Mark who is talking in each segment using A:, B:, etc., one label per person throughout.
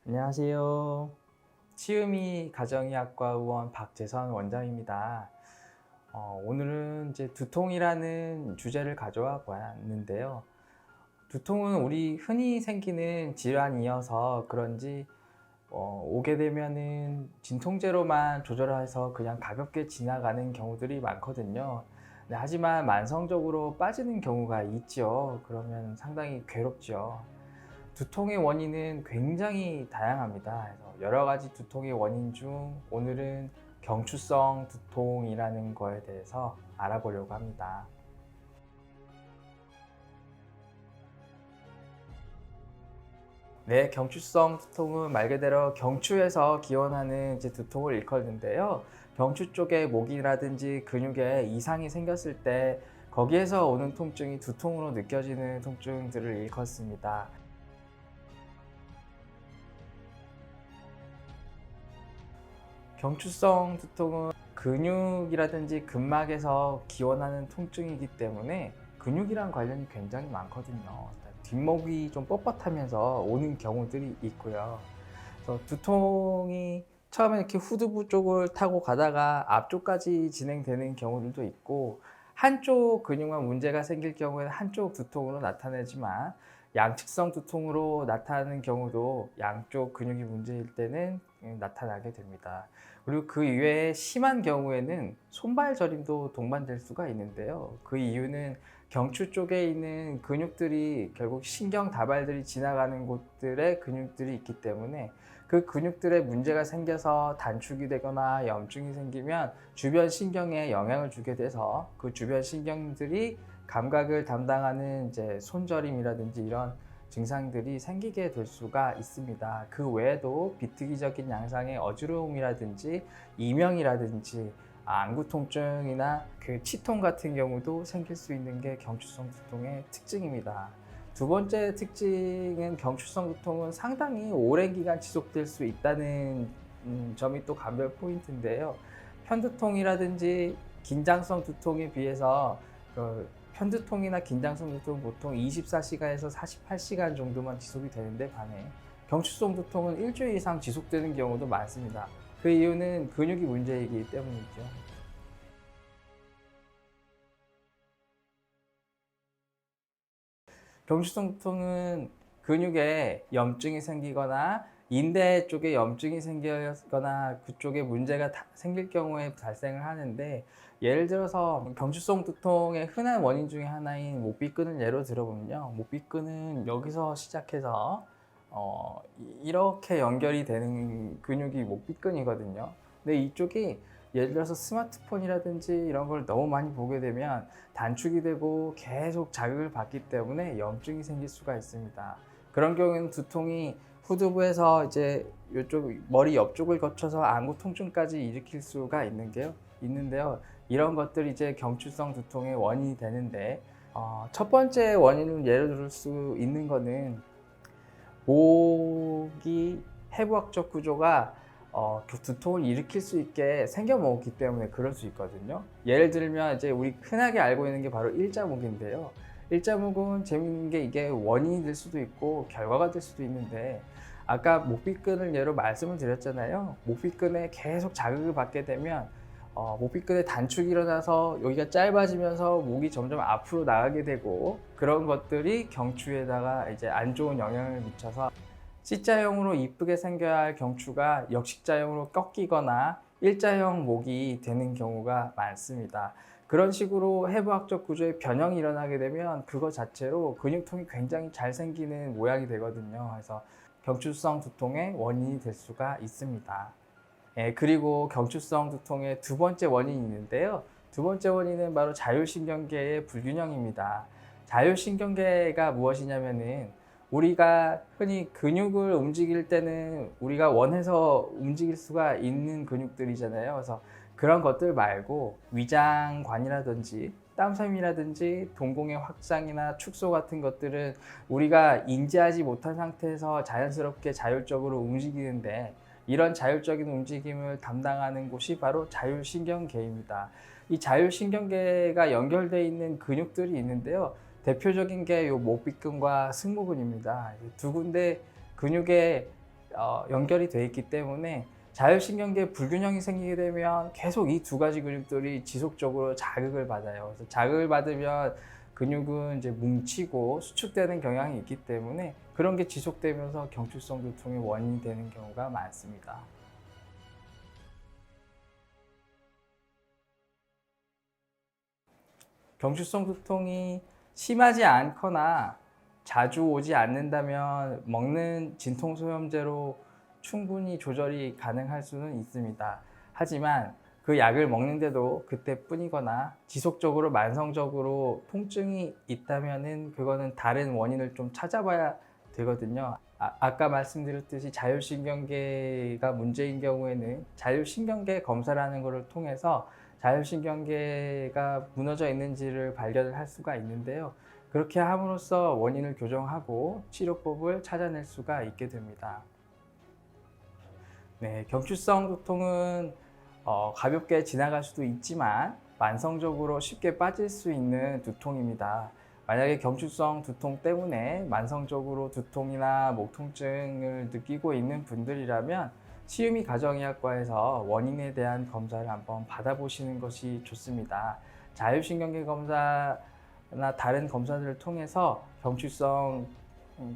A: 안녕하세요. 치유미 가정의학과 의원 박재선 원장입니다. 오늘은 이제 두통이라는 주제를 가져와 보았는데요. 두통은 우리 흔히 생기는 질환이어서 그런지 오게 되면은 진통제로만 조절해서 그냥 가볍게 지나가는 경우들이 많거든요. 네, 하지만 만성적으로 빠지는 경우가 있죠. 그러면 상당히 괴롭죠. 두통의 원인은 굉장히 다양합니다. 그래서 여러 가지 두통의 원인 중 오늘은 경추성 두통이라는 거에 대해서 알아보려고 합니다. 네, 경추성 두통은 말 그대로 경추에서 기원하는 이제 두통을 일컫는데요. 경추 쪽에 목이라든지 근육에 이상이 생겼을 때 거기에서 오는 통증이 두통으로 느껴지는 통증들을 일컫습니다. 경추성 두통은 근육이라든지 근막에서 기원하는 통증이기 때문에 근육이랑 관련이 굉장히 많거든요. 뒷목이 좀 뻣뻣하면서 오는 경우들이 있고요. 그래서 두통이 처음에 이렇게 후두부 쪽을 타고 가다가 앞쪽까지 진행되는 경우들도 있고, 한쪽 근육만 문제가 생길 경우에는 한쪽 두통으로 나타내지만 양측성 두통으로 나타나는 경우도 양쪽 근육이 문제일 때는 나타나게 됩니다. 그리고 그 이외에 심한 경우에는 손발 저림도 동반될 수가 있는데요. 그 이유는 경추 쪽에 있는 근육들이 결국 신경 다발들이 지나가는 곳들에 근육들이 있기 때문에 그 근육들에 문제가 생겨서 단축이 되거나 염증이 생기면 주변 신경에 영향을 주게 돼서 그 주변 신경들이 감각을 담당하는 이제 손저림이라든지 이런 증상들이 생기게 될 수가 있습니다. 그 외에도 비특이적인 양상의 어지러움이라든지 이명이라든지 안구 통증이나 그 치통 같은 경우도 생길 수 있는 게 경추성 두통의 특징입니다. 두 번째 특징은 경추성 두통은 상당히 오랜 기간 지속될 수 있다는 점이 또 감별 포인트인데요. 편두통이라든지 긴장성 두통에 비해서 그 편두통이나 긴장성 두통은 보통 24시간에서 48시간 정도만 지속이 되는데 반해 경추성 두통은 일주일 이상 지속되는 경우도 많습니다. 그 이유는 근육이 문제이기 때문이죠. 경추성 두통은 근육에 염증이 생기거나 인대 쪽에 염증이 생기거나 그쪽에 문제가 생길 경우에 발생을 하는데, 예를 들어서 경추성 두통의 흔한 원인 중에 하나인 목비근을 예로 들어보면요, 목비근은 여기서 시작해서 이렇게 연결이 되는 근육이 목비근이거든요. 근데 이쪽이 예를 들어서 스마트폰이라든지 이런 걸 너무 많이 보게 되면 단축이 되고 계속 자극을 받기 때문에 염증이 생길 수가 있습니다. 그런 경우에는 두통이 후두부에서 이제 이쪽 머리 옆쪽을 거쳐서 안구 통증까지 일으킬 수가 있는데요. 이런 것들이 이제 경추성 두통의 원인이 되는데, 첫 번째 원인을 예로 들 수 있는 거는 목이 해부학적 구조가 두통을 일으킬 수 있게 생겨먹었기 때문에 그럴 수 있거든요. 예를 들면 이제 우리 흔하게 알고 있는 게 바로 일자목인데요. 일자목은 재밌는 게 이게 원인이 될 수도 있고 결과가 될 수도 있는데, 아까 목비근을 예로 말씀을 드렸잖아요. 목비근에 계속 자극을 받게 되면 목비근에 단축이 일어나서 여기가 짧아지면서 목이 점점 앞으로 나가게 되고, 그런 것들이 경추에다가 이제 안 좋은 영향을 미쳐서 C자형으로 이쁘게 생겨야 할 경추가 역식자형으로 꺾이거나 일자형 목이 되는 경우가 많습니다. 그런 식으로 해부학적 구조의 변형이 일어나게 되면 그거 자체로 근육통이 굉장히 잘 생기는 모양이 되거든요. 그래서 경추성 두통의 원인이 될 수가 있습니다. 그리고 경추성 두통의 두 번째 원인이 있는데요. 두 번째 원인은 바로 자율신경계의 불균형입니다. 자율신경계가 무엇이냐면은, 우리가 흔히 근육을 움직일 때는 우리가 원해서 움직일 수가 있는 근육들이잖아요. 그래서 그런 것들 말고 위장관이라든지 땀샘이라든지 동공의 확장이나 축소 같은 것들은 우리가 인지하지 못한 상태에서 자연스럽게 자율적으로 움직이는데, 이런 자율적인 움직임을 담당하는 곳이 바로 자율신경계입니다. 이 자율신경계가 연결되어 있는 근육들이 있는데요. 대표적인 게 이 목비근과 승모근입니다. 두 군데 근육에 연결이 돼 있기 때문에 자율신경계 불균형이 생기게 되면 계속 이 두 가지 근육들이 지속적으로 자극을 받아요. 그래서 자극을 받으면 근육은 이제 뭉치고 수축되는 경향이 있기 때문에 그런 게 지속되면서 경추성 두통의 원인이 되는 경우가 많습니다. 경추성 두통이 심하지 않거나 자주 오지 않는다면 먹는 진통소염제로 충분히 조절이 가능할 수는 있습니다. 하지만 그 약을 먹는데도 그때뿐이거나 지속적으로 만성적으로 통증이 있다면은 그거는 다른 원인을 좀 찾아봐야 되거든요. 아까 말씀드렸듯이 자율신경계가 문제인 경우에는 자율신경계 검사라는 것을 통해서 자율신경계가 무너져 있는지를 발견을 할 수가 있는데요. 그렇게 함으로써 원인을 교정하고 치료법을 찾아낼 수가 있게 됩니다. 네, 경추성 두통은 가볍게 지나갈 수도 있지만 만성적으로 쉽게 빠질 수 있는 두통입니다. 만약에 경추성 두통 때문에 만성적으로 두통이나 목 통증을 느끼고 있는 분들이라면 치유미 가정의학과에서 원인에 대한 검사를 한번 받아보시는 것이 좋습니다. 자율신경계 검사나 다른 검사들을 통해서 경추성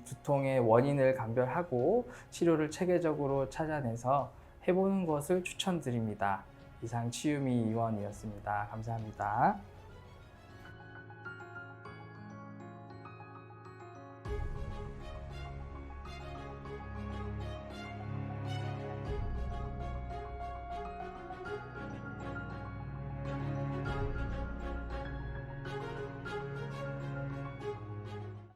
A: 두통의 원인을 감별하고 치료를 체계적으로 찾아내서 해보는 것을 추천드립니다. 이상 치유미 의원이었습니다. 감사합니다.